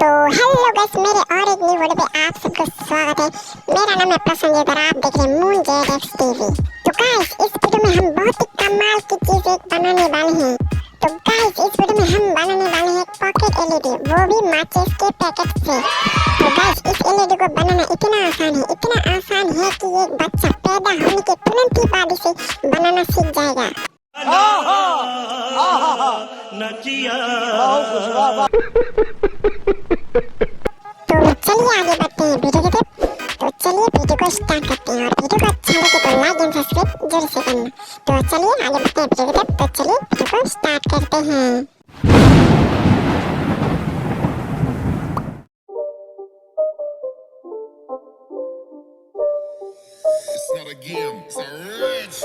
तो hello guys, मेरे और एक न्यू वीडियो पे आप सबका स्वागत है। मेरा नाम है प्रसन्न और आप देख रहे हैं मून जेडेक्स टीवी। तो गाइस, इस वीडियो में हम बहुत ही कमाल की चीज एक बनाने वाले हैं। तो गाइस, इस वीडियो में हम बनाने वाले हैं पॉकेट एलईडी, वो भी माचिस के पैकेट से। तो गाइस, इस एलईडी को बनाना इतना आसान है कि एक बच्चा पैदा होने के तुरंत ही बाद इसे बनाना सीख जाएगा। तो चलिए आगे बढ़ते हैं वीडियो की तरफ। तो चलिए वीडियो को स्टार्ट करते हैं और वीडियो को अच्छा लगे तो लाइक एंड सब्सक्राइब जरूर से करना। तो चलिए आगे बढ़ते हैं वीडियो की तरफ। तो चलिए वीडियो को स्टार्ट करते हैं। It's not a game, it's a rich